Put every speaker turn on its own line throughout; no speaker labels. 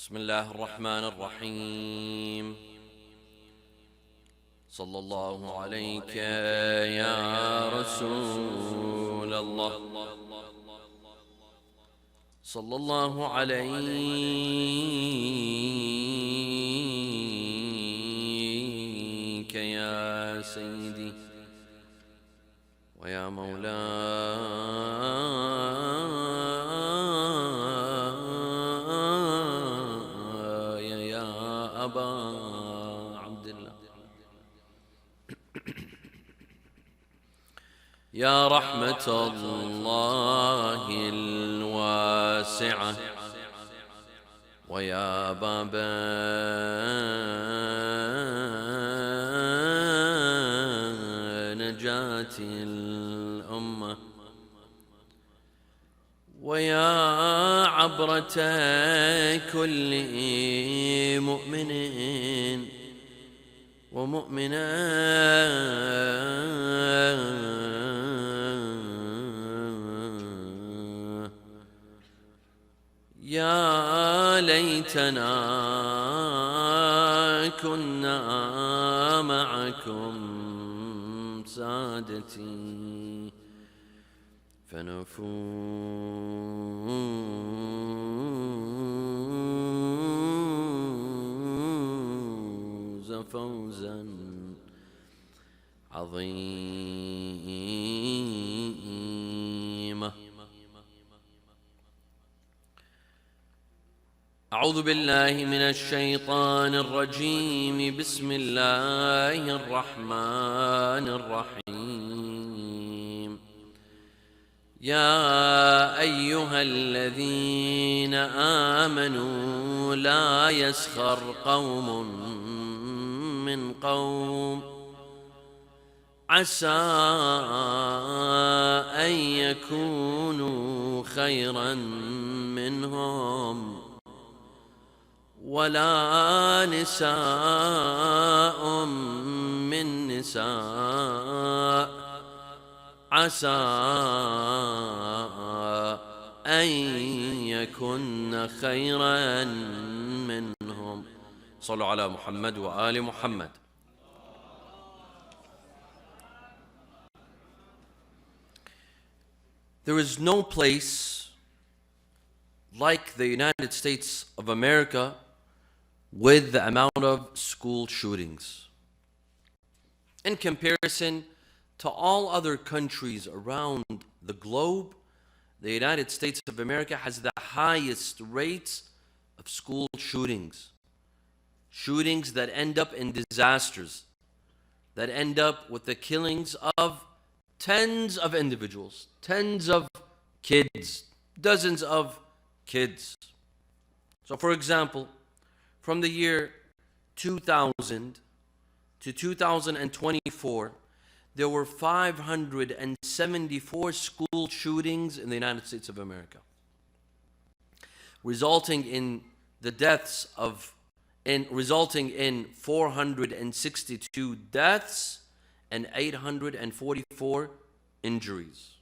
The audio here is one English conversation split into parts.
بسم الله الرحمن الرحيم. صلى الله عليك يا رسول الله، صلى الله عليك يا سيدي ويا مولاي يا أبا عبد الله، يا رحمة الله الواسعة ويا باب نجاة الأمة ويا عبرة كل مؤمن ومؤمنة، يا ليتنا كنا معكم سادتي فنفوز فوزا عظيما. أعوذ بالله من الشيطان الرجيم. بسم الله الرحمن الرحيم. يا أيها الذين آمنوا لا يسخر قوم من قوم عسى أن يكونوا خيرا منهم ولا نساء من نساء عسى أن يكن خيرا منهم. صلوا على محمد وآل محمد. There is no place like the United States of America with the amount of school shootings. In comparison to all other countries around the globe, the United States of America has the highest rates of school shootings. Shootings that end up in disasters, that end up with the killings of tens of individuals, tens of kids, dozens of kids. So for example, from the year 2000 to 2024, there were 574 school shootings in the United States of America, resulting in 462 deaths and 844 injuries.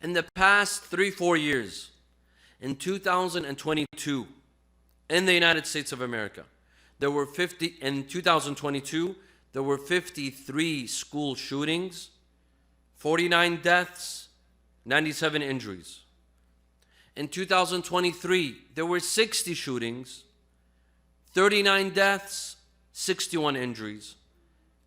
In the past 3-4 years, in 2022, in the United States of America, in 2022, there were 53 school shootings, 49 deaths, 97 injuries. In 2023, there were 60 shootings, 39 deaths, 61 injuries.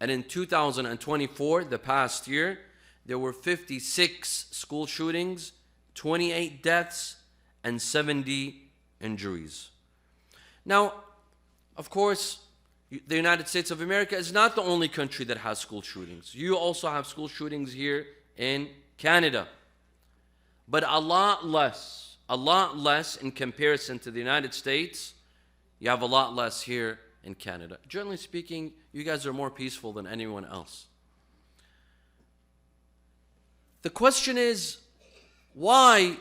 And in 2024, the past year, there were 56 school shootings, 28 deaths, and 70 injuries. Now, of course, the United States of America is not the only country that has school shootings. You also have school shootings here in Canada. But a lot less in comparison to the United States. You have a lot less here in Canada. Generally speaking, you guys are more peaceful than anyone else. The question is, why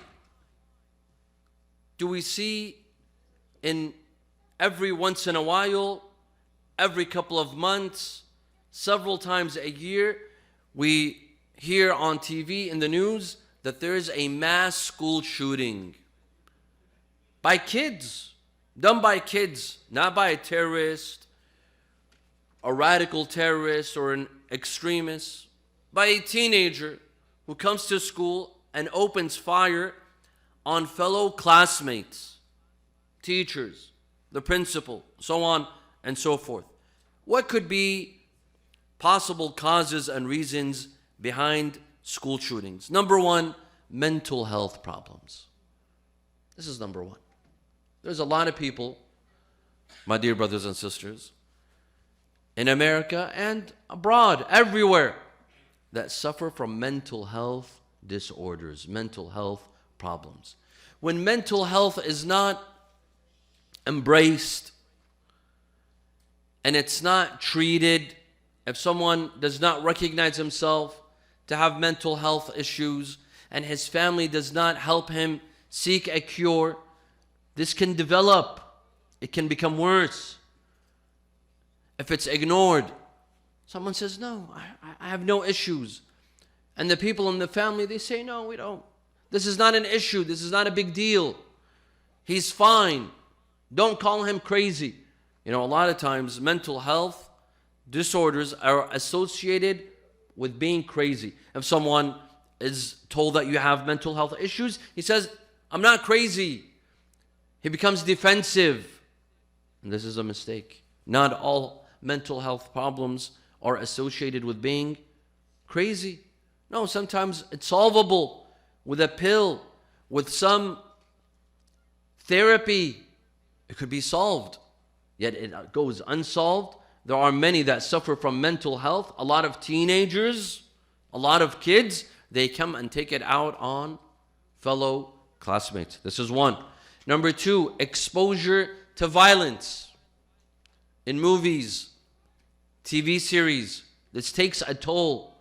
do we see in every once in a while, every couple of months, several times a year, we hear on TV in the news that there is a mass school shooting by kids, done by kids, not by a terrorist, a radical terrorist, or an extremist, by a teenager who comes to school and opens fire on fellow classmates, teachers, the principal, so on and so forth. What could be possible causes and reasons behind school shootings? Number one, mental health problems. This is number one. There's a lot of people, my dear brothers and sisters, in America and abroad, everywhere, that suffer from mental health disorders, mental health problems. When mental health is not embraced and it's not treated, if someone does not recognize himself to have mental health issues and his family does not help him seek a cure, this can develop. It can become worse. If it's ignored, someone says, no, I have no issues. And the people in the family, they say, no, we don't. This is not an issue. This is not a big deal. He's fine. Don't call him crazy. You know, a lot of times mental health disorders are associated with being crazy. If someone is told that you have mental health issues, he says, I'm not crazy. He becomes defensive. And this is a mistake. Not all mental health problems are associated with being crazy. No, sometimes it's solvable with a pill, with some therapy. It could be solved. Yet it goes unsolved. There are many that suffer from mental health. A lot of teenagers, a lot of kids, they come and take it out on fellow classmates. This is one. Number two, exposure to violence in movies, TV series. This takes a toll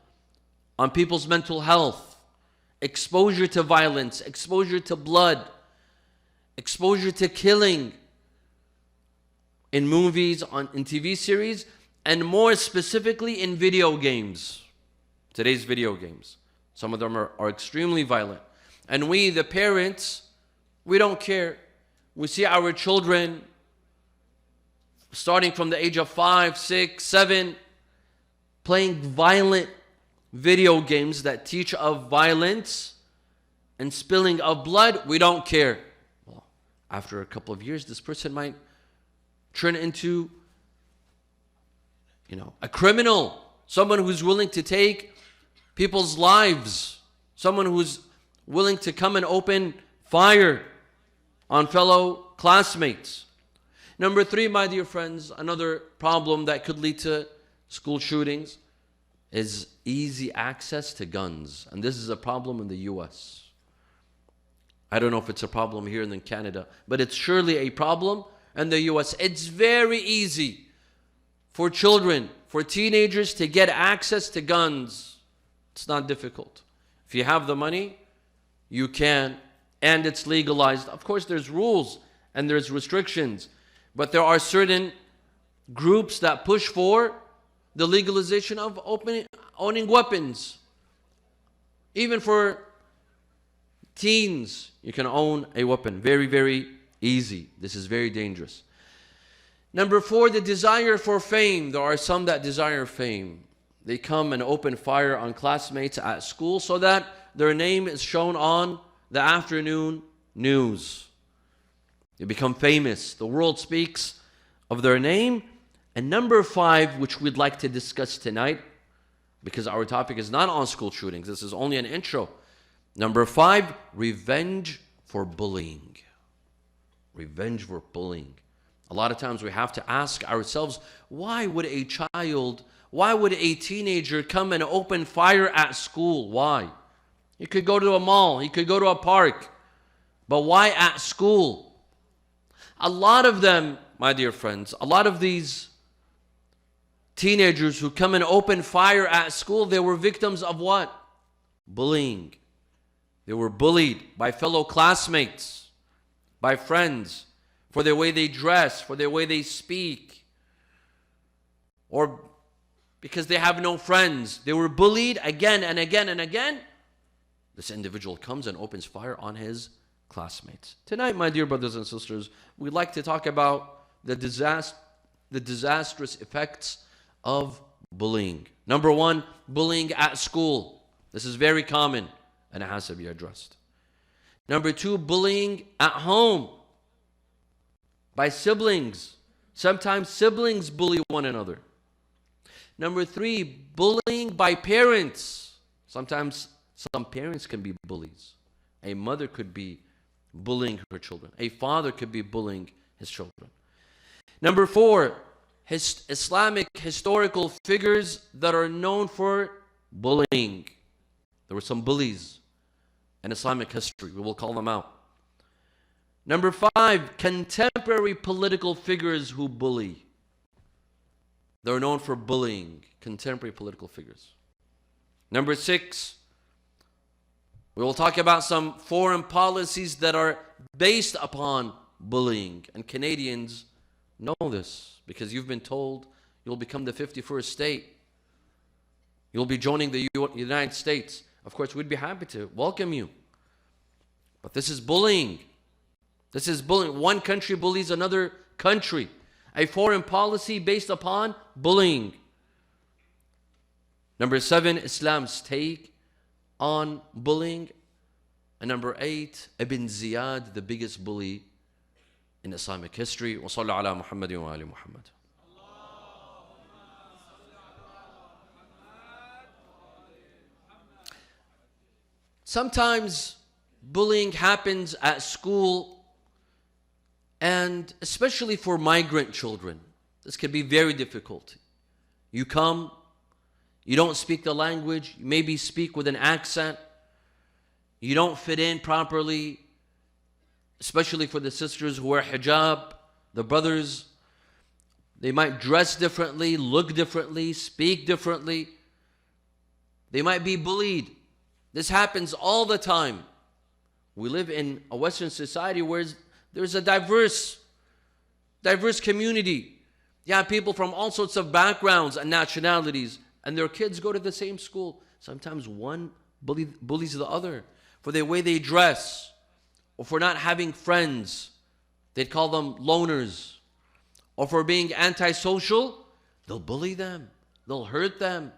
on people's mental health. Exposure to violence, exposure to blood, exposure to killing in movies, in TV series, and more specifically in video games. Today's video games. Some of them are extremely violent. And we, the parents, we don't care. We see our children starting from the age of 5, 6, 7, playing violent video games that teach of violence and spilling of blood. We don't care. Well, after a couple of years, this person might turn into, a criminal, someone who's willing to take people's lives, someone who's willing to come and open fire on fellow classmates. Number three, my dear friends, another problem that could lead to school shootings is easy access to guns. And this is a problem in the US. I don't know if it's a problem here in Canada, but it's surely a problem in the US. It's very easy for children, for teenagers to get access to guns. It's not difficult. If you have the money, you can, and it's legalized. Of course, there's rules and there's restrictions, but there are certain groups that push for the legalization of owning weapons. Even for teens, you can own a weapon. Very, very easy. This is very dangerous. Number four, the desire for fame. There are some that desire fame. They come and open fire on classmates at school so that their name is shown on the afternoon news. They become famous. The world speaks of their name. And number five, which we'd like to discuss tonight, because our topic is not on school shootings. This is only an intro. Number five, revenge for bullying. Revenge for bullying. A lot of times we have to ask ourselves, why would a teenager come and open fire at school? Why? He could go to a mall. He could go to a park. But why at school? A lot of them, my dear friends, a lot of these teenagers who come and open fire at school, they were victims of what? Bullying. They were bullied by fellow classmates, by friends, for the way they dress, for the way they speak, or because they have no friends. They were bullied again and again and again. This individual comes and opens fire on his classmates. Tonight, my dear brothers and sisters, we'd like to talk about the disastrous effects of bullying. Number one, bullying at school. This is very common and it has to be addressed. Number two, bullying at home by siblings. Sometimes siblings bully one another. Number three, bullying by parents. Sometimes some parents can be bullies. A mother could be bullying her children. A father could be bullying his children. Number four, Islamic historical figures that are known for bullying. There were some bullies in Islamic history. We will call them out. Number five, contemporary political figures who bully. They're known for bullying, contemporary political figures. Number six, we will talk about some foreign policies that are based upon bullying. And Canadians know this because you've been told you'll become the 51st state. You'll be joining the United States. Of course, we'd be happy to welcome you. But this is bullying. This is bullying. One country bullies another country. A foreign policy based upon bullying. Number seven, Islam's take on bullying. And number eight, Ibn Ziyad, the biggest bully in Islamic history. Wa sallu ala Muhammadin wa ali Muhammad. Sometimes bullying happens at school, and especially for migrant children. This can be very difficult. You come, you don't speak the language, you maybe speak with an accent, you don't fit in properly, especially for the sisters who wear hijab, the brothers, they might dress differently, look differently, speak differently. They might be bullied. This happens all the time. We live in a Western society where there's a diverse community. You have people from all sorts of backgrounds and nationalities, and their kids go to the same school. Sometimes one bullies the other for the way they dress, or for not having friends. They'd call them loners. Or for being antisocial, they'll bully them. They'll hurt them.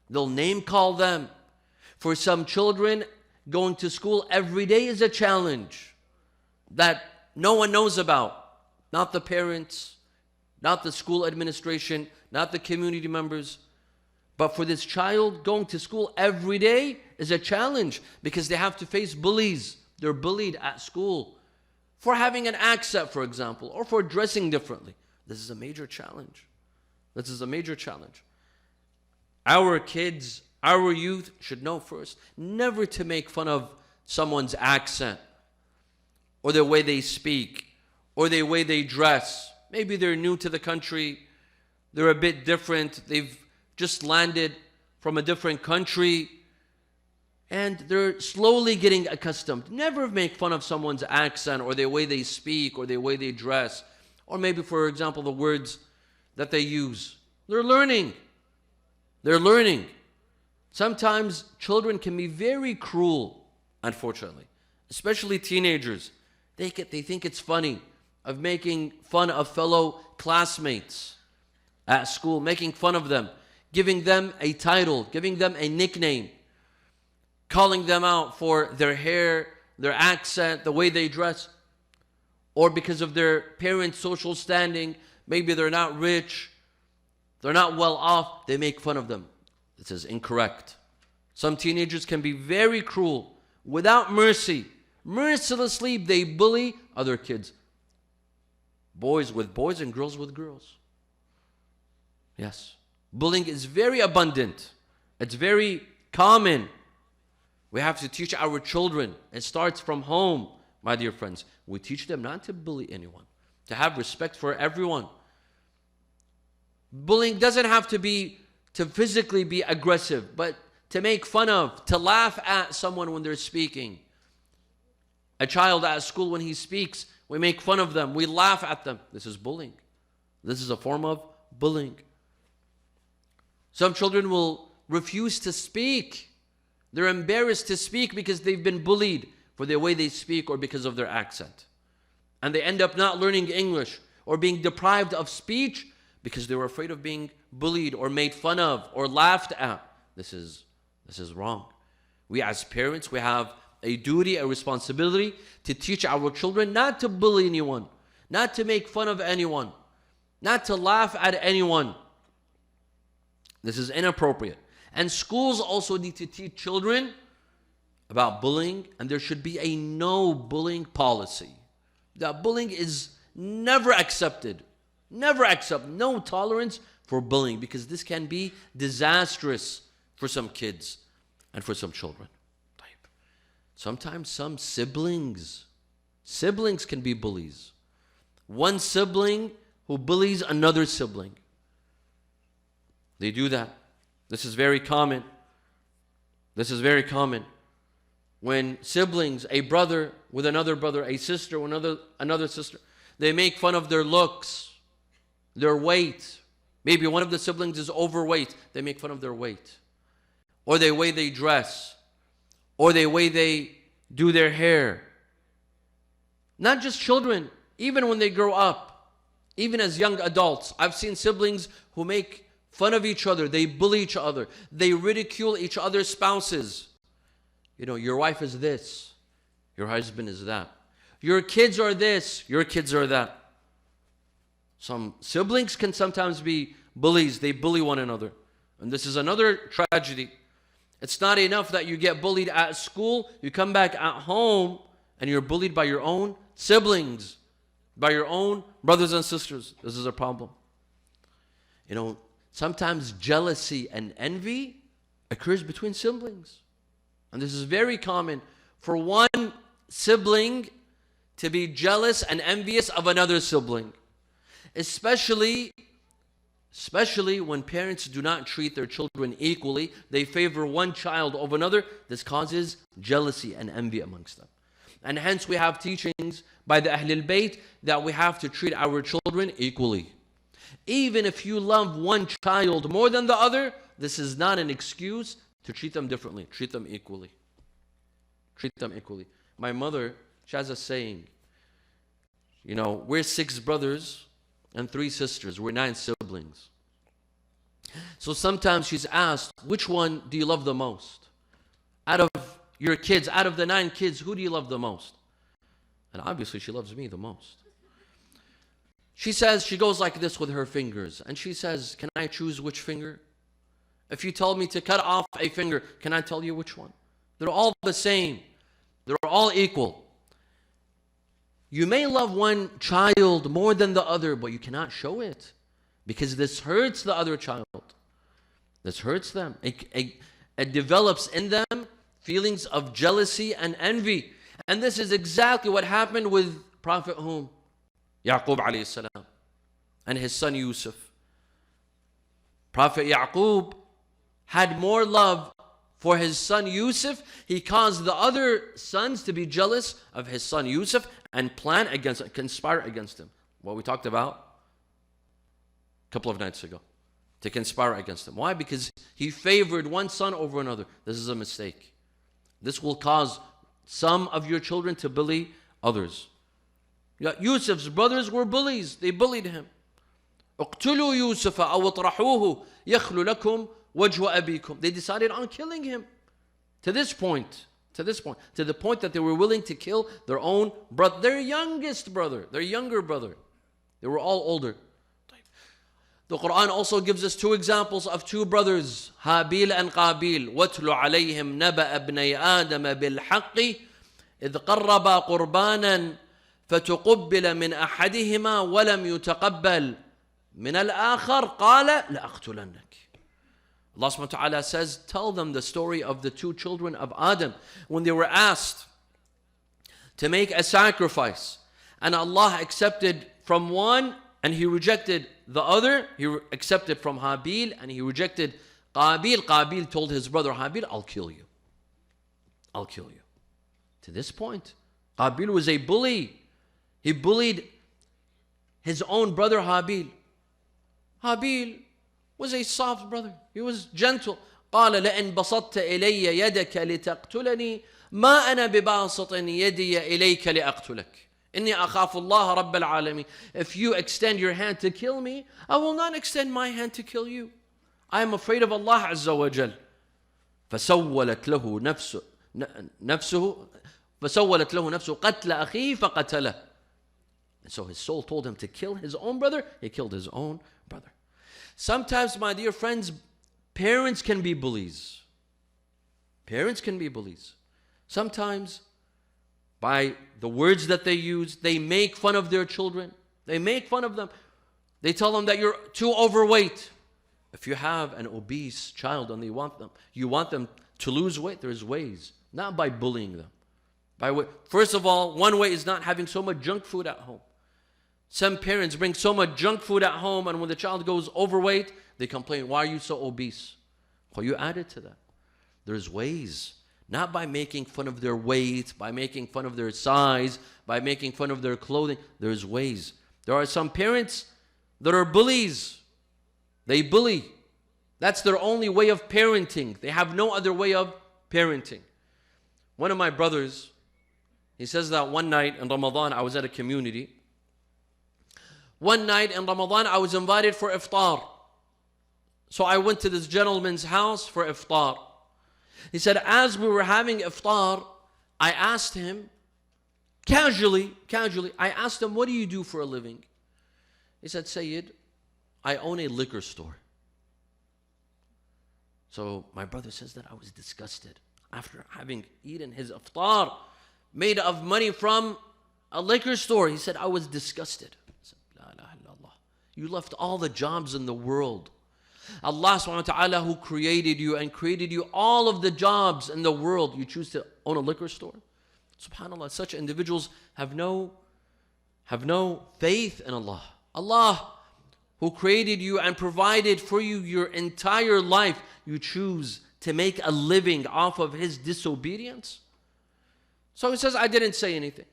They'll name call them. For some children, going to school every day is a challenge that no one knows about. Not the parents, not the school administration, not the community members. But for this child, going to school every day is a challenge because they have to face bullies. They're bullied at school for having an accent, for example, or for dressing differently. This is a major challenge. This is a major challenge. Our kids, our youth should know first never to make fun of someone's accent or the way they speak or the way they dress. Maybe they're new to the country. They're a bit different. They've just landed from a different country and they're slowly getting accustomed. Never make fun of someone's accent or the way they speak or the way they dress, or maybe, for example, the words that they use. They're learning. They're learning. Sometimes children can be very cruel, unfortunately, especially teenagers. They think it's funny of making fun of fellow classmates at school, making fun of them, giving them a title, giving them a nickname, calling them out for their hair, their accent, the way they dress, or because of their parents' social standing. Maybe they're not rich, they're not well off, they make fun of them. This is incorrect. Some teenagers can be very cruel, without mercy. Mercilessly, they bully other kids. Boys with boys and girls with girls. Yes. Bullying is very abundant. It's very common. We have to teach our children. It starts from home, my dear friends. We teach them not to bully anyone, to have respect for everyone. Bullying doesn't have to be to physically be aggressive, but to make fun of, to laugh at someone when they're speaking. A child at school, when he speaks, we make fun of them, we laugh at them. This is bullying. This is a form of bullying. Some children will refuse to speak. They're embarrassed to speak because they've been bullied. for the way they speak or because of their accent. And they end up not learning English or being deprived of speech because they were afraid of being bullied or made fun of or laughed at. This is wrong. We as parents, we have a duty, a responsibility to teach our children not to bully anyone, not to make fun of anyone, not to laugh at anyone. This is inappropriate. And schools also need to teach children about bullying, and there should be a no bullying policy. That bullying is never accepted. Never accept. No tolerance for bullying, because this can be disastrous for some kids and for some children. Sometimes some siblings can be bullies. One sibling who bullies another sibling. They do that. This is very common. This is very common. When siblings, a brother with another brother, a sister with another sister, they make fun of their looks, their weight. Maybe one of the siblings is overweight. They make fun of their weight. Or the way they dress. Or the way they do their hair. Not just children, even when they grow up, even as young adults. I've seen siblings who make fun of each other. They bully each other. They ridicule each other's spouses. You know, your wife is this. Your husband is that. Your kids are this. Your kids are that. Some siblings can sometimes be bullies. They bully one another. And this is another tragedy. It's not enough that you get bullied at school. You come back at home and you're bullied by your own siblings, by your own brothers and sisters. This is a problem. You know, sometimes jealousy and envy occurs between siblings. And this is very common for one sibling to be jealous and envious of another sibling. Especially when parents do not treat their children equally, they favor one child over another. This causes jealousy and envy amongst them. And hence we have teachings by the Ahlul Bayt that we have to treat our children equally. Even if you love one child more than the other, this is not an excuse to treat them differently. Treat them equally. Treat them equally. My mother, she has a saying, you know, we're 6 brothers and 3 sisters. We're 9 siblings. So sometimes she's asked, which one do you love the most? Out of your kids, out of the 9 kids, who do you love the most? And obviously she loves me the most. She says, she goes like this with her fingers. And she says, can I choose which finger? If you told me to cut off a finger, can I tell you which one? They're all the same. They're all equal. You may love one child more than the other, but you cannot show it, because this hurts the other child. This hurts them. It develops in them feelings of jealousy and envy. And this is exactly what happened with Prophet whom? Yaqub alayhi salam and his son Yusuf. Prophet Yaqub had more love for his son Yusuf. He caused the other sons to be jealous of his son Yusuf and plan against him, conspire against him. What we talked about a couple of nights ago. To conspire against him. Why? Because he favored one son over another. This is a mistake. This will cause some of your children to bully others. Yusuf's brothers were bullies. They bullied him. اقتلوا يوسف أو اطرحوه يخل لكم وجه أبيكم. They decided on killing him. To the point that they were willing to kill their own brother, their youngest brother, their younger brother. They were all older. The Quran also gives us 2 examples of 2 brothers, Habil and Qabil. وَاتْلُ عَلَيْهِمْ نَبَأَ ابْنَيْ آدَمَ بِالْحَقِّ إِذْ قَرَّبَا قُرْبَانًا فَتُقُبِّلَ مِنْ أَحَدِهِمَا وَلَمْ يُتَقَبَّلْ مِنَ الْآخَرِ قَالَ لَأَقْتُلَنَّكِ. Allah subhanahu wa ta'ala says, tell them the story of the 2 children of Adam when they were asked to make a sacrifice. And Allah accepted from one and He rejected the other. He accepted from Habil and He rejected Qabil. Qabil told his brother Habil, I'll kill you. I'll kill you. To this point, Qabil was a bully. He bullied his own brother Habil. Habil was a soft brother. He was gentle. قال لئن بسطت إلي يدك لتقتلني ما أنا بباسط يدي إليك لأقتلك إني أخاف الله رب العالمين. If you extend your hand to kill me, I will not extend my hand to kill you. I am afraid of Allah عز وجل. فسولت له نفسه قتل أخيه فقتله. And so his soul told him to kill his own brother. He killed his own brother. Sometimes, my dear friends, parents can be bullies. Parents can be bullies. Sometimes, by the words that they use, they make fun of their children. They make fun of them. They tell them that you're too overweight. If you have an obese child and you want them to lose weight, there's ways. Not by bullying them. First of all, one way is not having so much junk food at home. Some parents bring so much junk food at home, and when the child goes overweight, they complain, why are you so obese? Well, you added to that. There's ways. Not by making fun of their weight, by making fun of their size, by making fun of their clothing. There's ways. There are some parents that are bullies. They bully. That's their only way of parenting. They have no other way of parenting. One of my brothers, he says that one night in Ramadan, I was at a community. One night in Ramadan, I was invited for iftar. So I went to this gentleman's house for iftar. He said, as we were having iftar, I asked him, casually, I asked him, what do you do for a living? He said, Sayyid, I own a liquor store. So my brother says that I was disgusted. After having eaten his iftar, made of money from a liquor store, he said, I was disgusted. I said, La ilaha illallah. You left all the jobs in the world. Allah subhanahu wa ta'ala who created you and created you all of the jobs in the world, you choose to own a liquor store? SubhanAllah, such individuals have no faith in Allah. Allah who created you and provided for you your entire life, you choose to make a living off of His disobedience? So he says, I didn't say anything.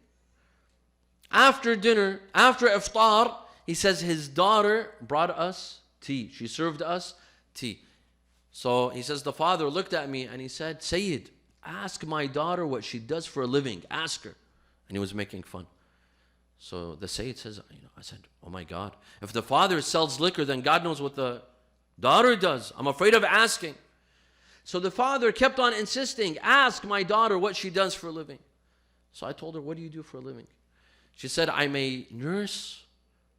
After dinner, after iftar, he says his daughter brought us tea. She served us tea. So he says the father looked at me and he said, Sayyid, ask my daughter what she does for a living. Ask her. And he was making fun. So the Sayyid says, I said, oh my God, if the father sells liquor, then God knows what the daughter does. I'm afraid of asking. So the father kept on insisting, ask my daughter what she does for a living. So I told her, what do you do for a living? She said, I'm a nurse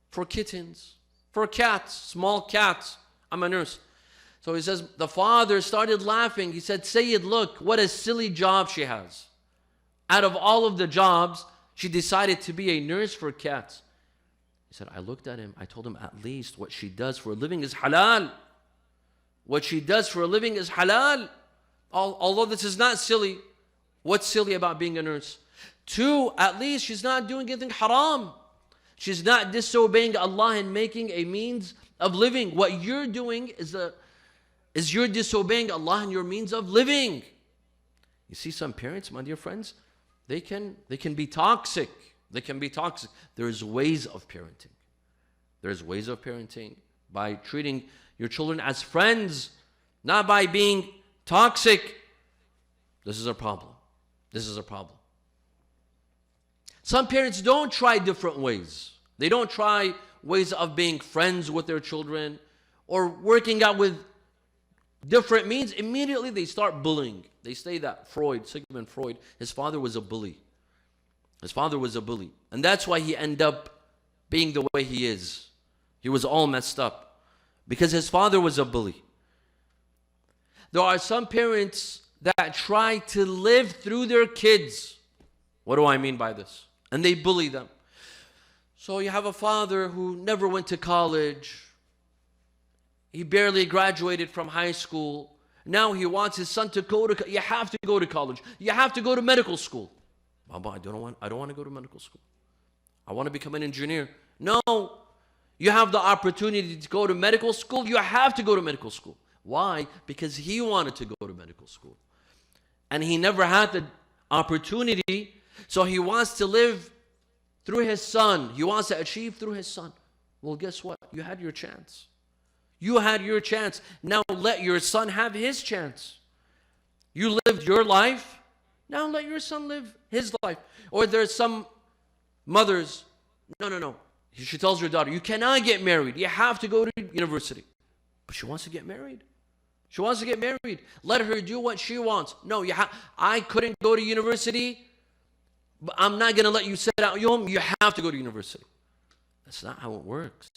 for kittens, for cats, small cats. I'm a nurse. So he says, the father started laughing. He said, Sayyid, look, what a silly job she has. Out of all of the jobs, she decided to be a nurse for cats. He said, I looked at him. I told him, at least what she does for a living is halal. What she does for a living is halal. Although this is not silly, what's silly about being a nurse? 2, at least she's not doing anything haram. She's not disobeying Allah and making a means of living. What you're doing is you're disobeying Allah and your means of living. You see, some parents, my dear friends, they can be toxic. They can be toxic. There's ways of parenting. There's ways of parenting by treating your children as friends, not by being toxic. This is a problem. This is a problem. Some parents don't try different ways. They don't try ways of being friends with their children or working out with different means. Immediately they start bullying. They say that Sigmund Freud, his father was a bully. His father was a bully. And that's why he ended up being the way he is. He was all messed up because his father was a bully. There are some parents that try to live through their kids. What do I mean by this? And they bully them. So you have a father who never went to college. He barely graduated from high school. Now he wants his son to go to, you have to go to college. You have to go to medical school. Baba, I don't want to go to medical school. I want to become an engineer. No, you have the opportunity to go to medical school. You have to go to medical school. Why? Because he wanted to go to medical school. And he never had the opportunity. So he wants to live through his son. He wants to achieve through his son. Well, guess what? You had your chance. You had your chance. Now let your son have his chance. You lived your life. Now let your son live his life. Or there's some mothers, no. She tells her daughter, you cannot get married. You have to go to university. But she wants to get married. She wants to get married. Let her do what she wants. No, I couldn't go to university, but I'm not going to let you sit at home. You have to go to university. That's not how it works.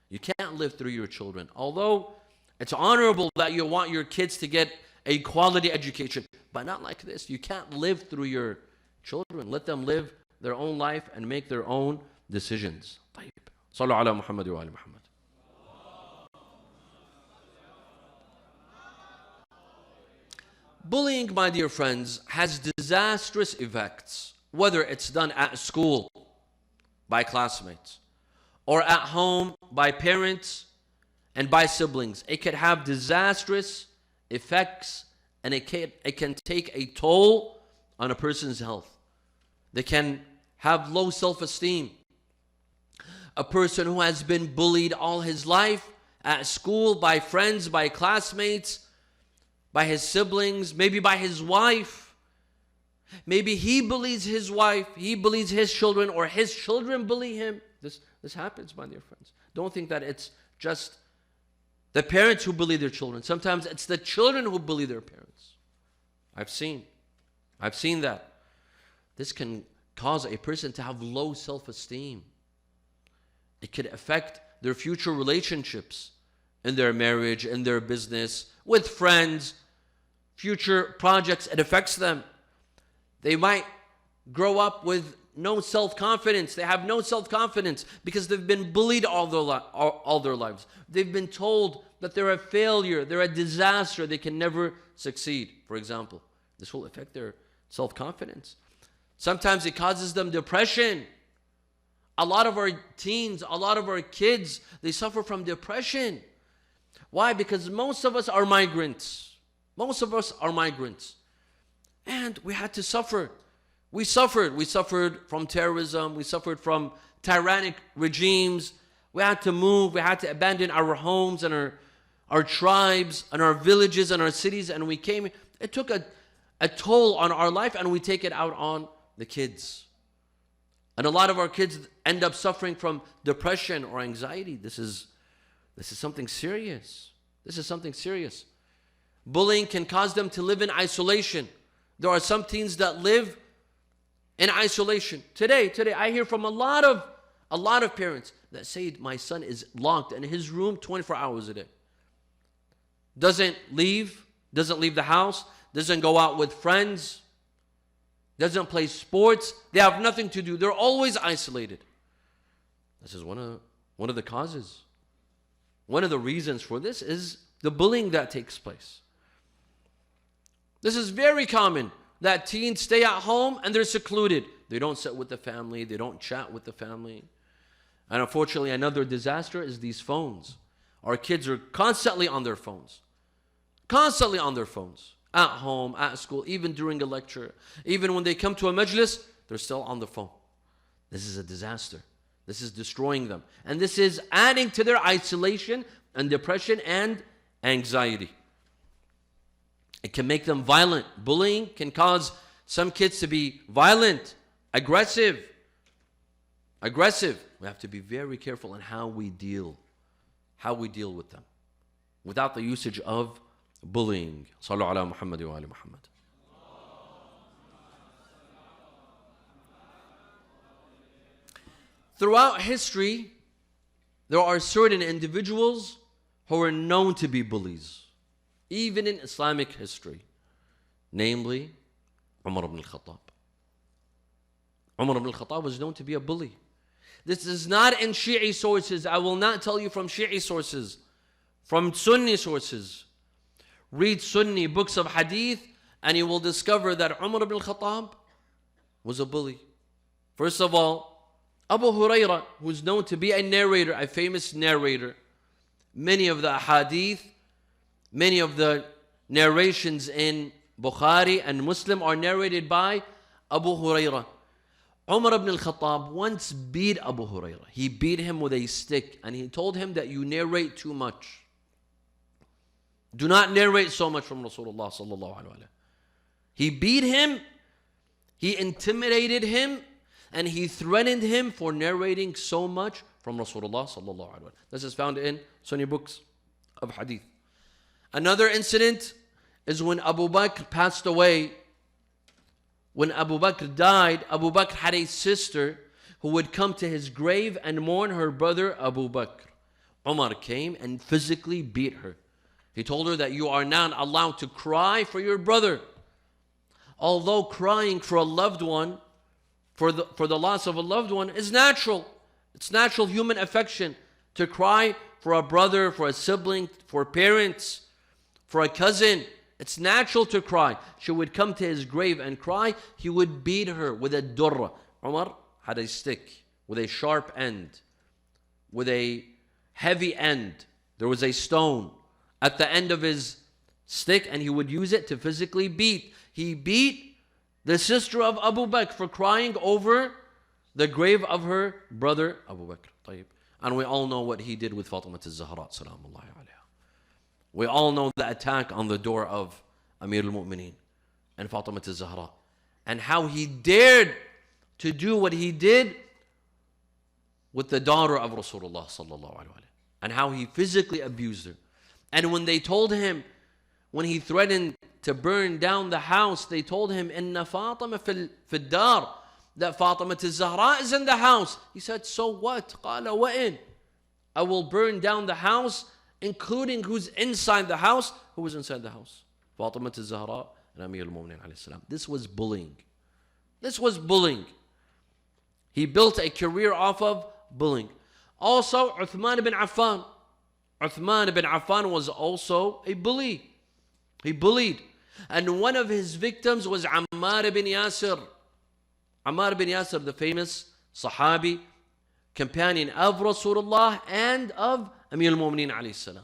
You can't live through your children. Although it's honorable that you want your kids to get a quality education, but not like this. You can't live through your children. Let them live their own life and make their own decisions. طيب. صلوا على محمد وآل محمد. Bullying, my dear friends, has disastrous effects, whether it's done at school by classmates or at home by parents and by siblings. It can have disastrous effects, and it can take a toll on a person's health. They can have low self-esteem. A person who has been bullied all his life at school, by friends, by classmates, by his siblings, maybe by his wife. Maybe he bullies his wife, he bullies his children, or his children bully him. This happens, my dear friends. Don't think that it's just the parents who bully their children. Sometimes it's the children who bully their parents. I've seen that. This can cause a person to have low self-esteem. It could affect their future relationships, in their marriage, in their business, with friends, future projects. It affects them. They might grow up with no self-confidence. They have no self-confidence because they've been bullied all their lives. They've been told that they're a failure, they're a disaster, they can never succeed, for example. This will affect their self-confidence. Sometimes it causes them depression. A lot of our teens, a lot of our kids, they suffer from depression. Why? Because most of us are migrants. Most of us are migrants. And we had to suffer. We suffered. We suffered from terrorism. We suffered from tyrannic regimes. We had to move. We had to abandon our homes and our tribes and our villages and our cities. And we came. It took a toll on our life, and we take it out on the kids. And a lot of our kids end up suffering from depression or anxiety. This is something serious. This is something serious. Bullying can cause them to live in isolation. There are some teens that live in isolation. Today, I hear from a lot of parents that say my son is locked in his room 24 hours a day. Doesn't leave the house, doesn't go out with friends, doesn't play sports. They have nothing to do. They're always isolated. This is one of the causes. One of the reasons for this is the bullying that takes place. This is very common, that teens stay at home and they're secluded. They don't sit with the family. They don't chat with the family. And unfortunately, another disaster is these phones. Our kids are constantly on their phones. Constantly on their phones. At home, at school, even during a lecture. Even when they come to a majlis, they're still on the phone. This is a disaster. This is destroying them. And this is adding to their isolation and depression and anxiety. It can make them violent. Bullying can cause some kids to be violent, aggressive. We have to be very careful in how we deal with them without the usage of bullying. Sallu ala Muhammad wa ali Muhammad. Throughout history, there are certain individuals who are known to be bullies, even in Islamic history, namely Umar ibn al-Khattab. Umar ibn al-Khattab was known to be a bully. This is not in Shi'i sources. I will not tell you from Shi'i sources, from Sunni sources. Read Sunni books of hadith and you will discover that Umar ibn al-Khattab was a bully. First of all, Abu Hurairah, who's known to be a narrator, a famous narrator, many of the hadith, many of the narrations in Bukhari and Muslim are narrated by Abu Hurairah. Umar ibn al-Khattab once beat Abu Hurairah. He beat him with a stick and he told him that you narrate too much. Do not narrate so much from Rasulullah sallallahu alaihi wasallam. He beat him He intimidated him and he threatened him for narrating so much from Rasulullah sallallahu alaihi wasallam. This is found in Sunni books of hadith. Another incident is when Abu Bakr passed away. When Abu Bakr died, Abu Bakr had a sister who would come to his grave and mourn her brother Abu Bakr. Umar came and physically beat her. He told her that you are not allowed to cry for your brother. Although crying for a loved one, for the loss of a loved one is natural. It's natural human affection to cry for a brother, for a sibling, for parents, for a cousin. It's natural to cry. She would come to his grave and cry. He would beat her with a durra. Umar had a stick with a sharp end, with a heavy end. There was a stone at the end of his stick, and he would use it to physically beat. He beat the sister of Abu Bakr for crying over the grave of her brother Abu Bakr. And we all know what he did with Fatima al-Zahra salamullahi alayha. We all know the attack on the door of Amir al-Mu'mineen and Fatima al-Zahra, and how he dared to do what he did with the daughter of Rasulullah sallallahu alaihi wasallam, and how he physically abused her. And when they told him, when he threatened to burn down the house, they told him, Inna Fatima fil dar, that Fatima al-Zahra is in the house. He said, so what? Qala wa in. I will burn down the house, including who's inside the house. Who was inside the house? Fatima al-Zahra and Amir al-Mu'mineen alayhi salam. This was bullying. This was bullying. He built a career off of bullying. Also, Uthman ibn Affan. Uthman ibn Affan was also a bully. He bullied. And one of his victims was Ammar ibn Yasir. Ammar ibn Yasir, the famous Sahabi, companion of Rasulullah and of Amir al-Mu'mineen alayhi salam.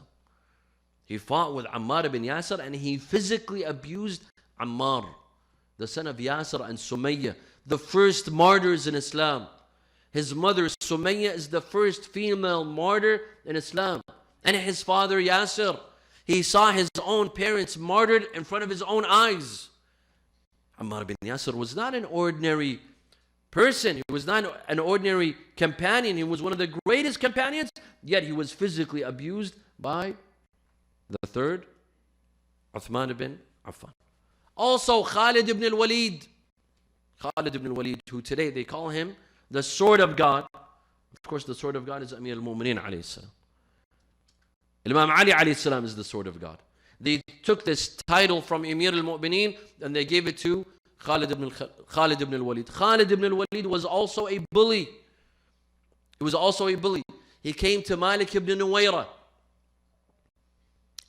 He fought with Ammar ibn Yasir and he physically abused Ammar, the son of Yasir and Sumayya, the first martyrs in Islam. His mother Sumayya is the first female martyr in Islam. And his father Yasir, he saw his own parents martyred in front of his own eyes. Ammar ibn Yasir was not an ordinary person. He was not an ordinary companion. He was one of the greatest companions, yet he was physically abused by the third, Uthman ibn Affan. Also Khalid ibn al-Walid. Khalid ibn al-Walid, who today they call him the sword of God. Of course, the sword of God is Amir al-Mu'mineen alayhi salam. Imam Ali alayhi salam is the sword of God. They took this title from Amir al-Mu'mineen and they gave it to Khalid ibn al-Walid. Khalid ibn al-Walid was also a bully. He was also a bully. He came to Malik ibn Nuwayra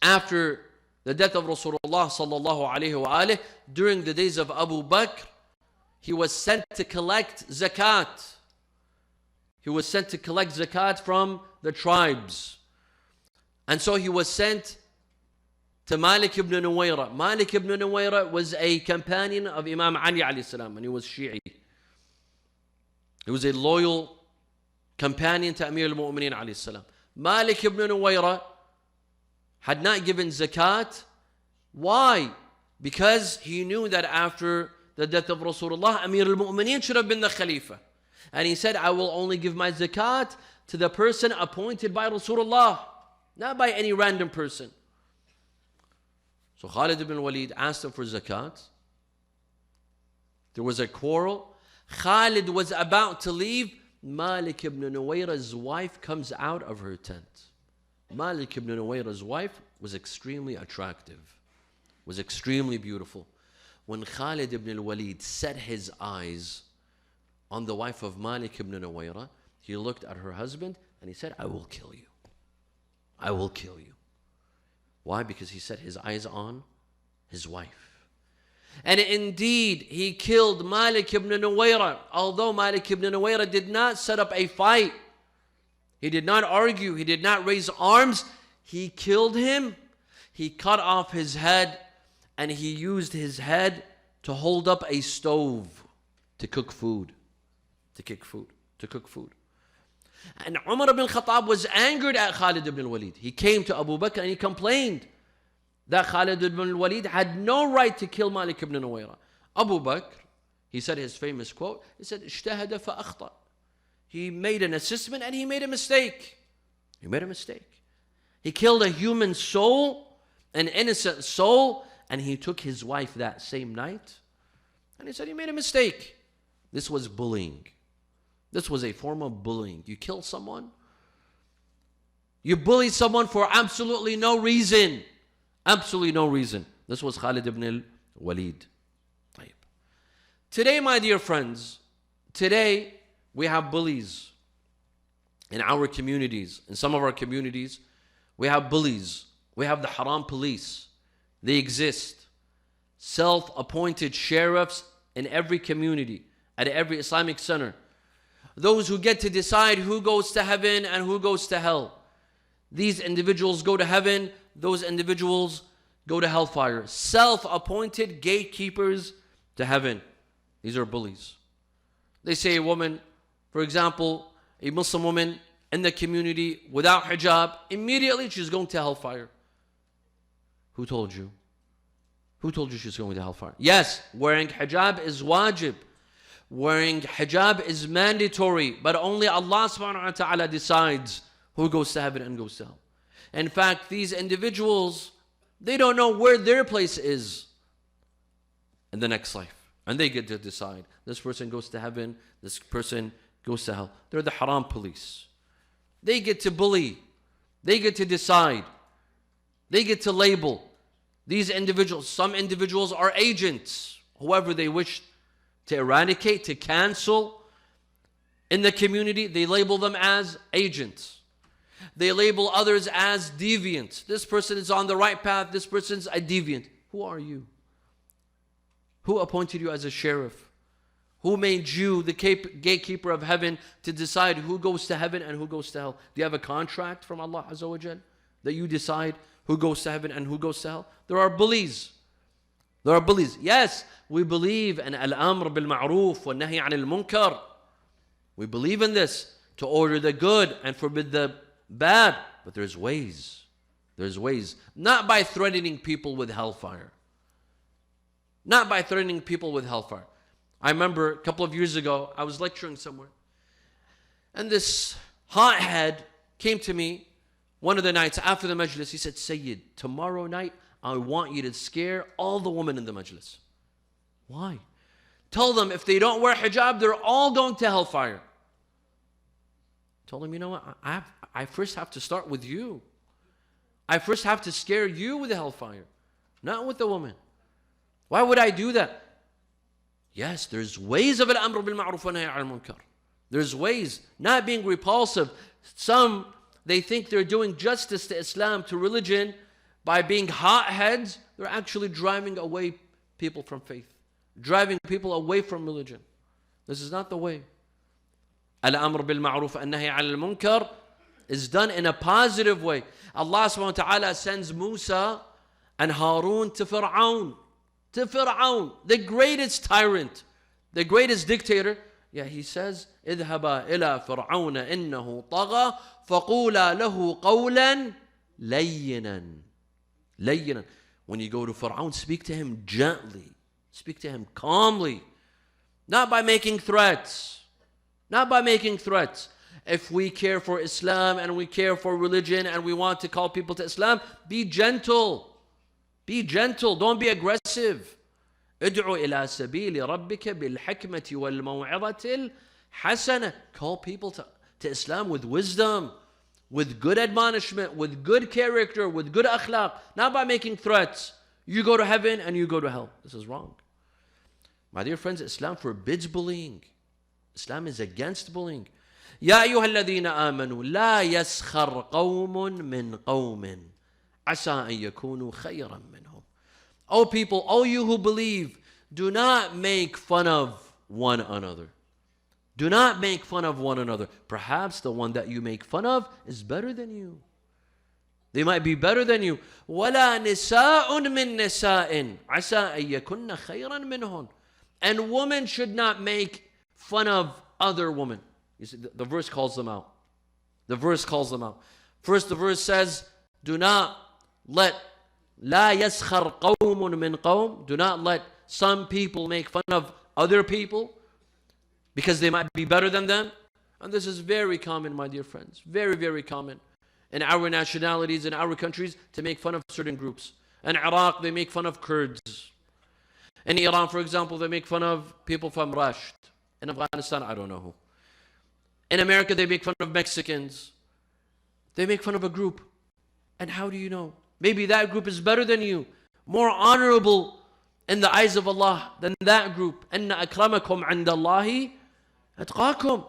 after the death of Rasulullah sallallahu alayhi wa alihi. During the days of Abu Bakr, he was sent to collect zakat. He was sent to collect zakat from the tribes. And so he was sent to Malik ibn Nuwayra. Malik ibn Nuwayra was a companion of Imam Ali alayhi salam, and he was Shi'i. He was a loyal companion to Amir al-Mu'mineen alayhi salam. Malik ibn Nuwayra had not given zakat. Why? Because he knew that after the death of Rasulullah, Amir al-Mu'mineen should have been the Khalifa. And he said, I will only give my zakat to the person appointed by Rasulullah, not by any random person. So Khalid ibn Walid asked him for zakat. There was a quarrel. Khalid was about to leave. Malik ibn Nuwayra's wife comes out of her tent. Malik ibn Nuwayra's wife was extremely attractive, was extremely beautiful. When Khalid ibn Walid set his eyes on the wife of Malik ibn Nuwayra, he looked at her husband and he said, I will kill you. I will kill you. Why? Because he set his eyes on his wife. And indeed, he killed Malik ibn Nuwayra. Although Malik ibn Nuwayra did not set up a fight, he did not argue, he did not raise arms, he killed him. He cut off his head and he used his head to hold up a stove to cook food. To cook food. And Umar ibn Khattab was angered at Khalid ibn Walid. He came to Abu Bakr and he complained that Khalid ibn Walid had no right to kill Malik ibn Nuwayra. Abu Bakr, He said his famous quote. He said, اجتهد فأخطأ. He made an assessment and he made a mistake. He made a mistake. He killed a human soul, an innocent soul, and he took his wife that same night. And he said he made a mistake. This was bullying. This was a form of bullying. You kill someone. You bully someone for absolutely no reason. Absolutely no reason. This was Khalid ibn al-Walid. Today, my dear friends, today we have bullies in our communities. In some of our communities, we have bullies. We have the haram police. They exist. Self-appointed sheriffs in every community, at every Islamic center. Those who get to decide who goes to heaven and who goes to hell. These individuals go to heaven. Those individuals go to hellfire. Self-appointed gatekeepers to heaven. These are bullies. They say a woman, for example, a Muslim woman in the community without hijab, immediately she's going to hellfire. Who told you? Who told you she's going to hellfire? Yes, wearing hijab is wajib. Wearing hijab is mandatory, but only Allah subhanahu wa ta'ala decides who goes to heaven and goes to hell. In fact, these individuals, they don't know where their place is in the next life. And they get to decide. This person goes to heaven, this person goes to hell. They're the haram police. They get to bully. They get to decide. They get to label. These individuals, some individuals are agents. Whoever they wish to eradicate, to cancel in the community, they label them as agents. They label others as deviants. This person is on the right path. This person's a deviant. Who are you? Who appointed you as a sheriff? Who made you the gatekeeper of heaven to decide who goes to heaven and who goes to hell? Do you have a contract from Allah Azza wa Jal that you decide who goes to heaven and who goes to hell? There are bullies. There are bullies. Yes, we believe in al-amr bil-ma'roof wa nahi anil munkar. We believe in this, to order the good and forbid the bad. But there's ways. There's ways. Not by threatening people with hellfire. Not by threatening people with hellfire. I remember a couple of years ago, I was lecturing somewhere. And this hothead came to me one of the nights after the majlis. He said, Sayyid, tomorrow night, I want you to scare all the women in the majlis. Why? Tell them if they don't wear hijab, they're all going to hellfire. I told him, you know what? I first have to start with you. I first have to scare you with the hellfire, not with the woman. Why would I do that? Yes, there's ways of al-amr bil-ma'ruf wa nahy al-munkar. There's ways, not being repulsive. Some, they think they're doing justice to Islam, to religion, by being hotheads. They're actually driving away people from faith, driving people away from religion. This is not the way. Al-amr bil-ma'ruf wa nahy al-munkar is done in a positive way. Allah subhanahu wa ta'ala sends Musa and Harun to Fir'aun. To Fir'aun, the greatest tyrant, the greatest dictator. Yeah, he says, اذهبا إلى فرعون إنه طغى فقولا له قولا لينا. لينا. When you go to Fir'aun, speak to him gently. Speak to him calmly. Not by making threats. Not by making threats. If we care for Islam and we care for religion and we want to call people to Islam, be gentle. Be gentle. Don't be aggressive. ادعو إلى سبيل ربك بالحكمة والموعظة الحسنة. Call people to Islam with wisdom, with good admonishment, with good character, with good akhlaq. Not by making threats. You go to heaven and you go to hell. This is wrong. My dear friends, Islam forbids bullying. Islam is against bullying. يا أيها الذين آمنوا لا يسخر قوم من قوم عسى أن يكونوا خيرا منهم. O people, all you who believe, do not make fun of one another. Do not make fun of one another. Perhaps the one that you make fun of is better than you. They might be better than you. وَلَا نِسَاءٌ مِّن نِسَاءٍ عَسَىٰ أَن يَكُنَّ خَيْرًا مِّنْهُنْ. And women should not make fun of other women. You see, the verse calls them out. The verse calls them out. First, the verse says, do not let لا يسخر قوم من قوم. Do not let some people make fun of other people because they might be better than them. And this is very common, my dear friends. Very, very common in our nationalities, in our countries, to make fun of certain groups. In Iraq, they make fun of Kurds. In Iran, for example, they make fun of people from Rasht. In Afghanistan, I don't know who. In America, they make fun of Mexicans. They make fun of a group. And how do you know? Maybe that group is better than you, more honorable in the eyes of Allah than that group. إِنَّ أَكْرَمَكُمْ عِنْدَ اللَّهِ أَتْقَاكُمْ.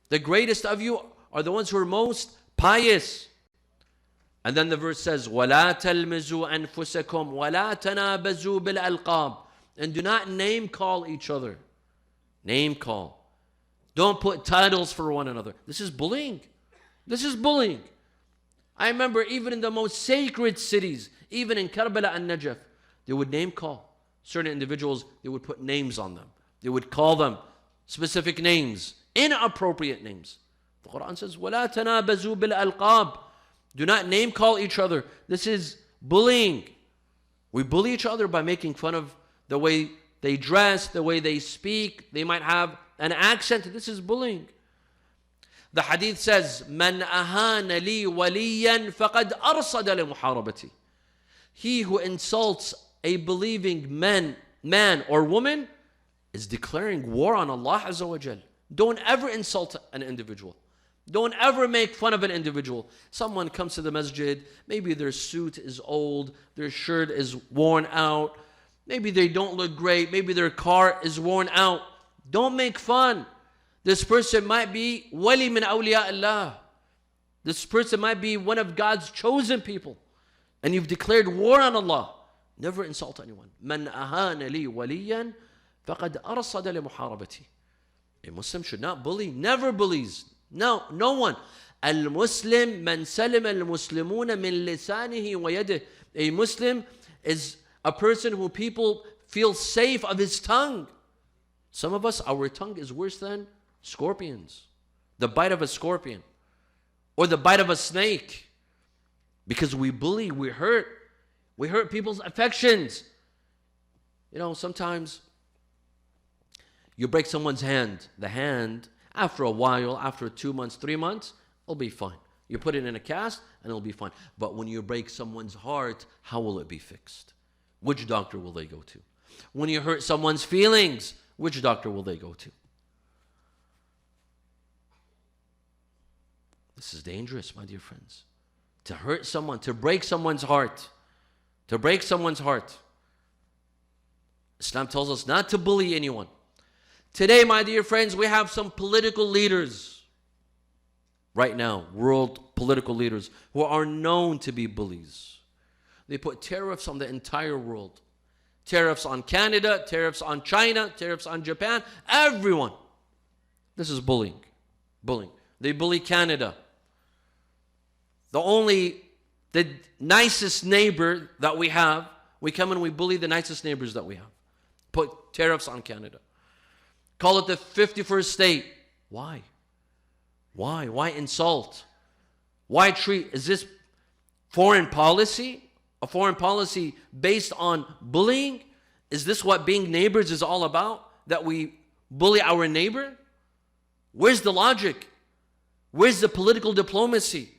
The greatest of you are the ones who are most pious. And then the verse says, وَلَا تَلْمِزُوا أَنفُسَكُمْ وَلَا تَنَابَزُوا بِالْأَلْقَابِ. And do not name call each other. Name call. Don't put titles for one another. This is bullying. This is bullying. I remember even in the most sacred cities, even in Karbala and Najaf, they would name call certain individuals. They would put names on them. They would call them specific names, inappropriate names. The Quran says, وَلَا تَنَابَزُوا بِالْأَلْقَابِ. Do not name call each other. This is bullying. We bully each other by making fun of the way they dress, the way they speak. They might have an accent. This is bullying. The hadith says, مَنْ أَهَانَ لِي وَلِيًّا فَقَدْ أَرْصَدَ لِمُحَارَبَتِي. He who insults a believing man or woman is declaring war on Allah Azza wa Jal. Don't ever insult an individual. Don't ever make fun of an individual. Someone comes to the masjid, maybe their suit is old, their shirt is worn out, maybe they don't look great, maybe their car is worn out. Don't make fun. This person might be wali min awliya Allah. This person might be one of God's chosen people. And you've declared war on Allah. Never insult anyone. Man ahana li waliyan faqad arsada li muharabati. A Muslim should not bully. Never bullies. No one. Al-Muslim man salim al-Muslimuna min lisanihi wa yadihi. A Muslim is a person who people feel safe of his tongue. Some of us, our tongue is worse than scorpions. The bite of a scorpion. Or the bite of a snake. Because we bully, we hurt. We hurt people's affections. You know, sometimes you break someone's hand. The hand, after a while, after 2 months, 3 months, it'll be fine. You put it in a cast and it'll be fine. But when you break someone's heart, how will it be fixed? Which doctor will they go to? When you hurt someone's feelings, which doctor will they go to? This is dangerous, my dear friends. To hurt someone, to break someone's heart. To break someone's heart. Islam tells us not to bully anyone. Today, my dear friends, we have some political leaders right now, world political leaders, who are known to be bullies. They put tariffs on the entire world. Tariffs on Canada, tariffs on China, tariffs on Japan, everyone. This is bullying. Bullying. They bully Canada. The nicest neighbor that we have, we come and we bully the nicest neighbors that we have. Put tariffs on Canada. Call it the 51st state. Why? Why? Why insult? Why treat? Is this foreign policy? A foreign policy based on bullying? Is this what being neighbors is all about? That we bully our neighbor? Where's the logic? Where's the political diplomacy?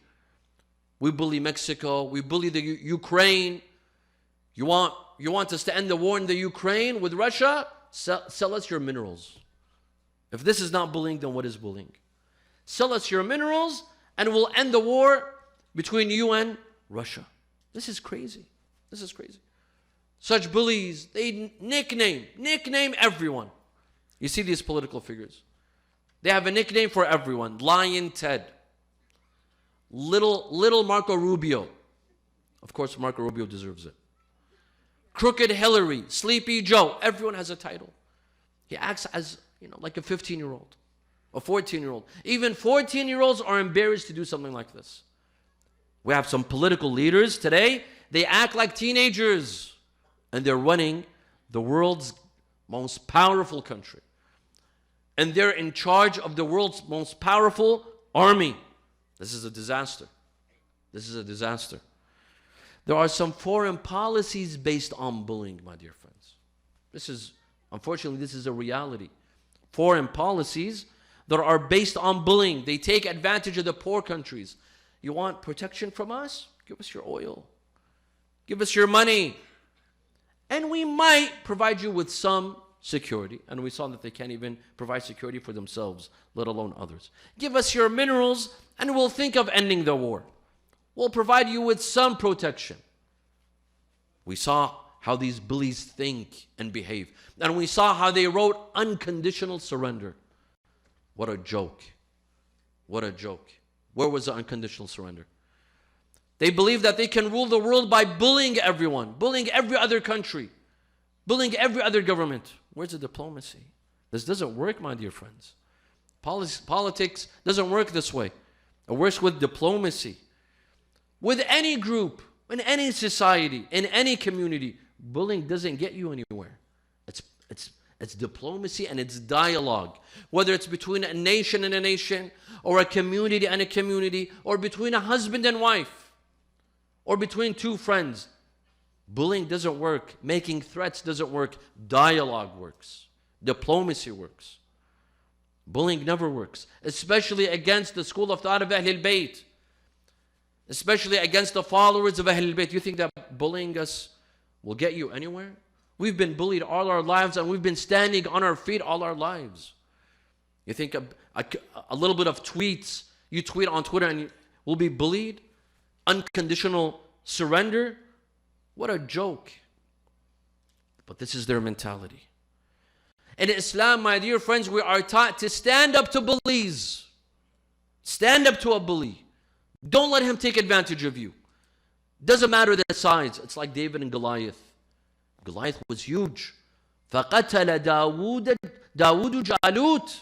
We bully Mexico. We bully the Ukraine. You want us to end the war in the Ukraine with Russia? Sell us your minerals. If this is not bullying, then what is bullying? Sell us your minerals and we'll end the war between you and Russia. This is crazy. This is crazy. Such bullies, they nickname everyone. You see these political figures. They have a nickname for everyone. Lion Ted. Little Marco Rubio. Of course, Marco Rubio deserves it. Crooked Hillary, Sleepy Joe. Everyone has a title. He acts as, like a 15-year-old, a 14-year-old. Even 14-year-olds are embarrassed to do something like this. We have some political leaders today. They act like teenagers. And they're running the world's most powerful country. And they're in charge of the world's most powerful army. This is a disaster. This is a disaster. There are some foreign policies based on bullying, my dear friends. This is Unfortunately, this is a reality. Foreign policies that are based on bullying. They take advantage of the poor countries. You want protection from us? Give us your oil. Give us your money. And we might provide you with some security. And we saw that they can't even provide security for themselves, let alone others. Give us your minerals and we'll think of ending the war. We'll provide you with some protection. We saw how these bullies think and behave. And we saw how they wrote unconditional surrender. What a joke. What a joke. Where was the unconditional surrender? They believe that they can rule the world by bullying everyone, bullying every other country, bullying every other government. Where's the diplomacy? This doesn't work, my dear friends. Politics doesn't work this way. It works with diplomacy. With any group, in any society, in any community, bullying doesn't get you anywhere. It's diplomacy and it's dialogue. Whether it's between a nation and a nation, or a community and a community, or between a husband and wife, or between two friends. Bullying doesn't work. Making threats doesn't work. Dialogue works. Diplomacy works. Bullying never works. Especially against the school of thought of Ahlul Bayt. Especially against the followers of Ahlul Bayt. You think that bullying us will get you anywhere? We've been bullied all our lives and we've been standing on our feet all our lives. You think a little bit of tweets, you tweet on Twitter and you will be bullied? Unconditional surrender? What a joke. But this is their mentality. In Islam, my dear friends, we are taught to stand up to bullies. Stand up to a bully. Don't let him take advantage of you. Doesn't matter the size. It's like David and Goliath. Goliath was huge. فَقَتَلَ دَاوُودُ جَالُوتَ.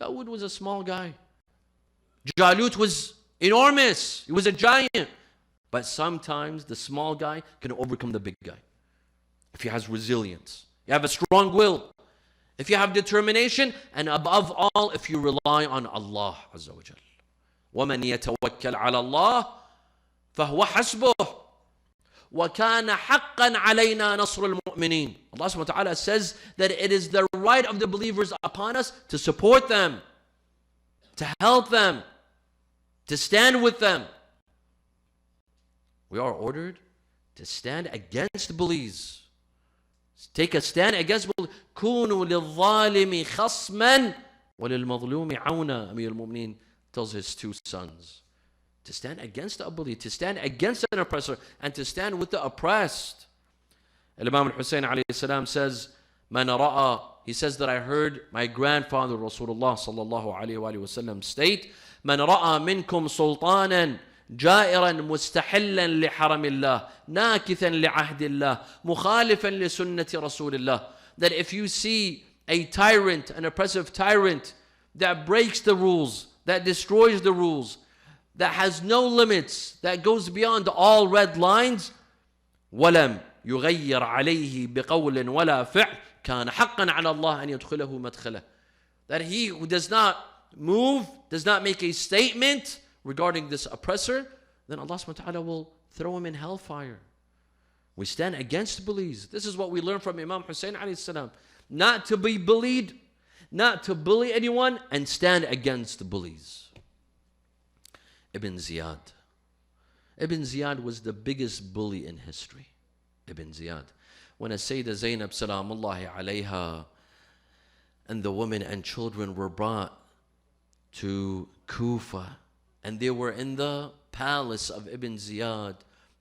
Dawood was a small guy. Jalut was enormous. He was a giant. But sometimes the small guy can overcome the big guy. If he has resilience. You have a strong will. If you have determination. And above all, if you rely on Allah Azza wa Jal. وَمَنْ يَتَوَكَّلْ عَلَى اللَّهِ فَهُوَ حَسْبُهُ وَكَانَ حَقًّا عَلَيْنَا نَصْرُ الْمُؤْمِنِينَ. Allah subhanahu wa ta'ala says that it is the right of the believers upon us to support them, to help them, to stand with them. We are ordered to stand against bullies. Take a stand against bullies. كُونُوا لِلظَّالِمِ خَصْمًا وَلِلْمَظْلُومِ عَوْنًا. Amir al-Mu'mineen tells his two sons to stand against a bully, to stand against an oppressor, and to stand with the oppressed. Imam Hussein alayhi salam says, Man ra'a, he says that I heard my grandfather Rasulullah sallallahu alayhi wa sallam state, Man ra'a minkum sultanan جائرا مستحلا لحرم الله ناكثا لعهد الله مخالفا لسنة رسول الله. That if you see a tyrant, an oppressive tyrant that breaks the rules, that destroys the rules, that has no limits, that goes beyond all red lines, ولم يغير عليه بقول ولا فعل كان حقا على الله أن يدخله مدخله. That he who does not move, does not make a statement regarding this oppressor, then Allah subhanahu wa ta'ala will throw him in hellfire. We stand against bullies. This is what we learn from Imam Hussein alayhi salam. Not to be bullied, not to bully anyone, and stand against the bullies. Ibn Ziyad. Ibn Ziyad was the biggest bully in history. Ibn Ziyad. When a Sayyidah Zainab salamullahi alayha and the women and children were brought to Kufa, and they were in the palace of Ibn Ziyad,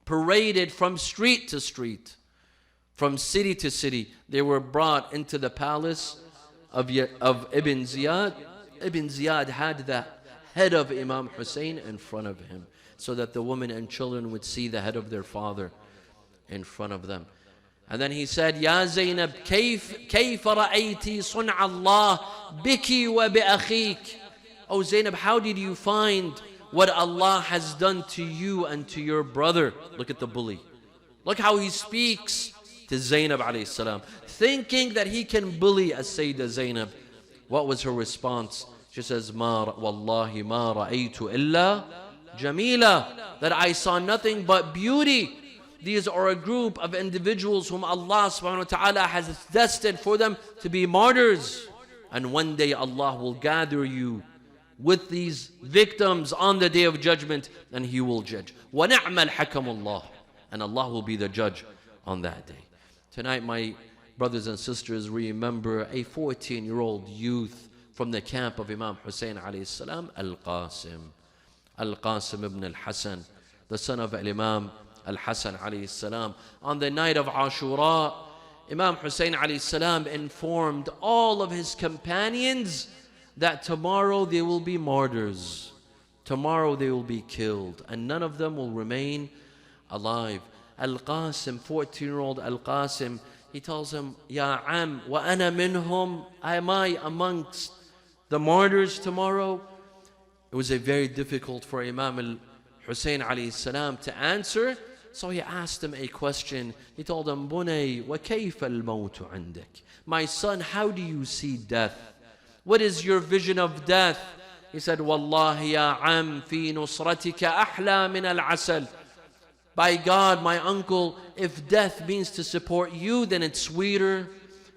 paraded from street to street, from city to city. They were brought into the palace of Ibn Ziyad. Ibn Ziyad had the head of Imam Hussein in front of him, so that the women and children would see the head of their father in front of them. And then he said, Ya Zainab, كيف رأيتي صنع الله بك وبأخيك. Oh Zainab, how did you find what Allah has done to you and to your brother? Look at the bully. Look how he speaks to Zainab alayhi salam, thinking that he can bully as Sayyidah Zainab. What was her response? She says, Wallahi ma ra'aytu illa jamila. That I saw nothing but beauty. these are a group of individuals whom Allah subhanahu wa ta'ala has destined for them to be martyrs. And one day Allah will gather you with these victims on the day of judgment, and He will judge. وَنَعْمَ الْحَكَمُ اللَّهِ, and Allah will be the judge on that day. Tonight, my brothers and sisters, remember a 14-year-old youth from the camp of Imam Hussein alayhi salam, Al-Qasim ibn al-Hasan, the son of Imam al-Hasan alayhi salam. On the night of Ashura, Imam Hussein alayhi salam informed all of his companions that tomorrow they will be martyrs. Tomorrow they will be killed, and none of them will remain alive. Al-Qasim, 14-year-old Al-Qasim, he tells him, Ya Am, wa ana minhum, am I amongst the martyrs tomorrow? It was very difficult for Imam al-Hussein alayhi salam to answer, so he asked him a question. He told him, Bunay, wa kayfa al-mawtu indak? My son, how do you see death? What is your vision of death? He said, Wallahi ya Am, fi nusratika ahla min al-asal. By God, my uncle, if death means to support you, then it's sweeter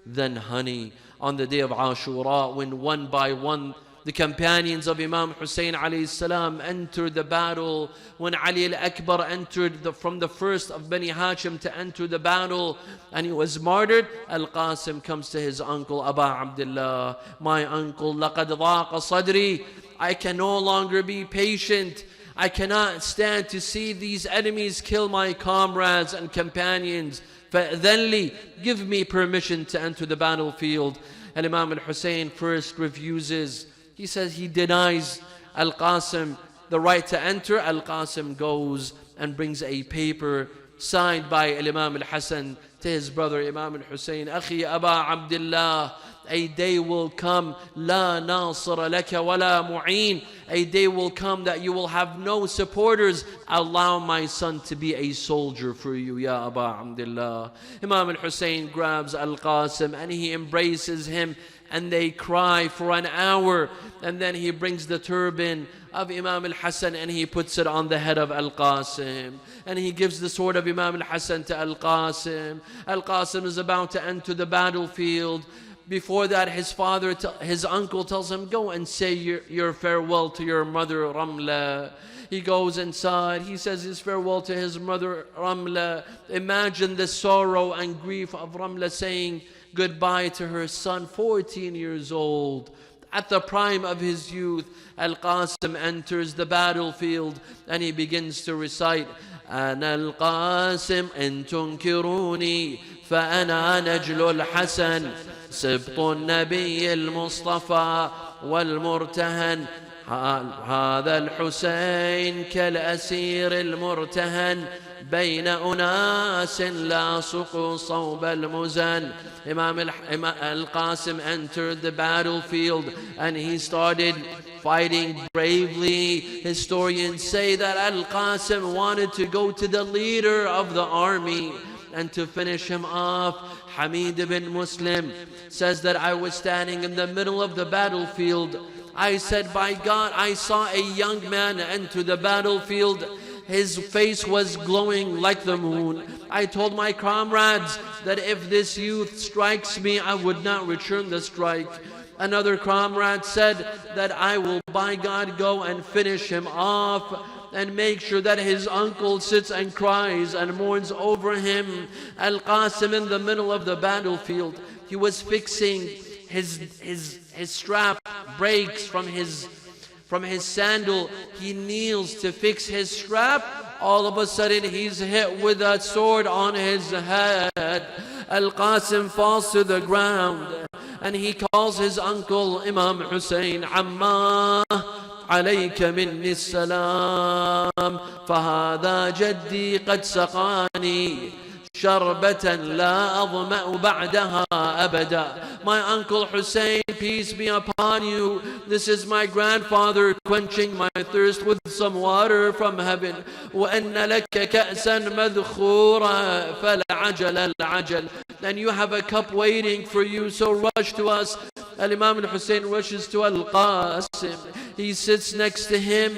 than honey. On the day of Ashura, when one by one the companions of Imam Hussein alayhi salam entered the battle, when Ali al-Akbar entered from the first of Bani Hashim to enter the battle, and he was martyred, Al-Qasim comes to his uncle, Aba Abdullah, my uncle, لَقَدْ ضَاقَ صَدْرِي, I can no longer be patient. I cannot stand to see these enemies kill my comrades and companions. فَأَذَنْ لِي, give me permission to enter the battlefield. And Imam al-Hussein first refuses. He says he denies Al-Qasim the right to enter. Al-Qasim goes and brings a paper signed by Imam al-Hasan to his brother Imam al-Hussein. Akhi Aba Abdullah, a day will come, La nasira laka wala mu'een. A day will come that you will have no supporters. Allow my son to be a soldier for you, Ya Aba Abdullah. Imam al-Hussein grabs Al-Qasim and he embraces him, and they cry for an hour. And then he brings the turban of Imam al-Hasan and he puts it on the head of Al-Qasim. And he gives the sword of Imam al-Hasan to Al-Qasim. Al-Qasim is about to enter the battlefield. Before that, his uncle tells him, go and say your farewell to your mother Ramla. He goes inside, he says his farewell to his mother Ramla. Imagine the sorrow and grief of Ramla saying goodbye to her son, 14 years old. At the prime of his youth, Al-Qasim enters the battlefield and he begins to recite, أنا القاسم إن تنكروني فأنا نجل الحسن سبط النبي المصطفى والمرتهن هذا الحسين كالأسير المرتهن بين أناس لاصقوا صوب المزن. Imam al-Qasim entered the battlefield and he started fighting bravely. Historians say that Al-Qasim wanted to go to the leader of the army and to finish him off. Hamid ibn Muslim says that I was standing in the middle of the battlefield. I said, by God, I saw a young man enter the battlefield. His face was glowing like the moon. I told my comrades that if this youth strikes me, I would not return the strike. Another comrade said that I will, by God, go and finish him off and make sure that his uncle sits and cries and mourns over him. Al-Qasim in the middle of the battlefield, he was fixing his strap breaks from his sandal. He kneels to fix his strap. All of a sudden he's hit with a sword on his head. Al-Qasim falls to the ground and he calls his uncle Imam Hussein, Amma عليك مني السلام فهذا جدي قد سقاني شربة لا أظمأ بعدها أبدا. My uncle Hussein, peace be upon you, this is my grandfather quenching my thirst with some water from heaven. وأن لك كأسا مذخورا فالعجل العجل. And you have a cup waiting for you, so rush to us. Al-Imam al-Hussein rushes to Al-Qasim. He sits next to him.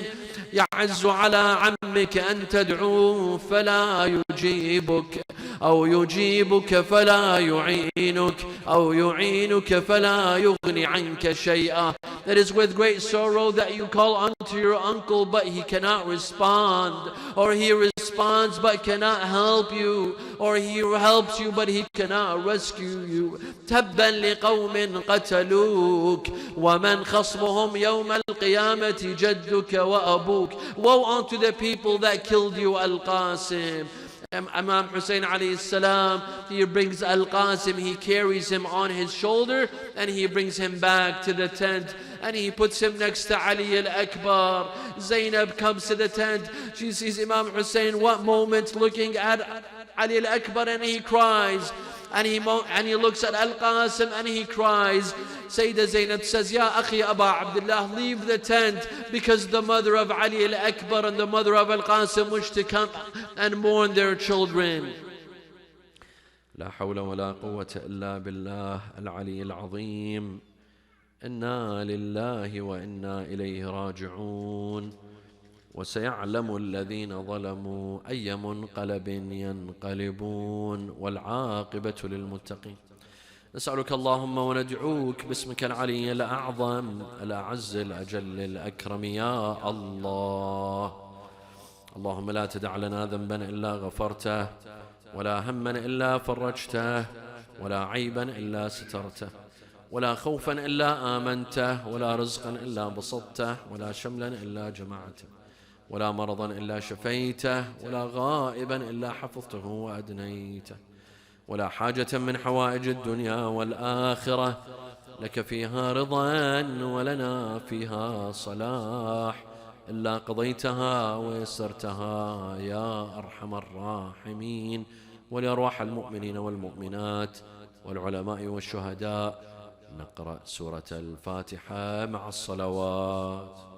يعز على عمك أن تدعوه فلا يجيبك أو يجيبك فلا يعينك أو يعينك فلا يغني عنك شيئا. That is with great sorrow that you call unto your uncle, but he cannot respond, or he responds but cannot help you, or he helps you but he cannot rescue you. تبا لقوم قتلوك ومن خصمهم يوم القيامة جدك وأبوك. Woe unto the people that killed you, Al-Qasim. Imam Hussein alayhi salam, he brings Al-Qasim, he carries him on his shoulder and he brings him back to the tent and he puts him next to Ali al-Akbar. Zainab comes to the tent, she sees Imam Hussein what moment looking at Ali al-Akbar and he cries. And he looks at Al-Qasim and he cries. Sayyidah Zainab says, Ya akhi Aba Abdullah, leave the tent, because the mother of Ali al-Akbar and the mother of Al-Qasim wish to come and mourn their children. لا حول ولا قوة إلا بالله العلي العظيم. إنا لله وإنا إليه راجعون. وسيعلم الذين ظلموا أي منقلب ينقلبون والعاقبة للمتقين. نسألك اللهم وندعوك باسمك العلي الأعظم الأعز الأجل الأكرم يا الله. اللهم لا تدع لنا ذنبا إلا غفرته، ولا هما إلا فرجته، ولا عيبا إلا سترته، ولا خوفا إلا آمنته، ولا رزقا إلا بسطته، ولا شملا إلا جمعته، ولا مرضا إلا شفيته، ولا غائبا إلا حفظته وأدنيته، ولا حاجة من حوائج الدنيا والآخرة لك فيها رضا ولنا فيها صلاح إلا قضيتها ويسرتها يا أرحم الراحمين. ولأرواح المؤمنين والمؤمنات والعلماء والشهداء نقرأ سورة الفاتحة مع الصلوات.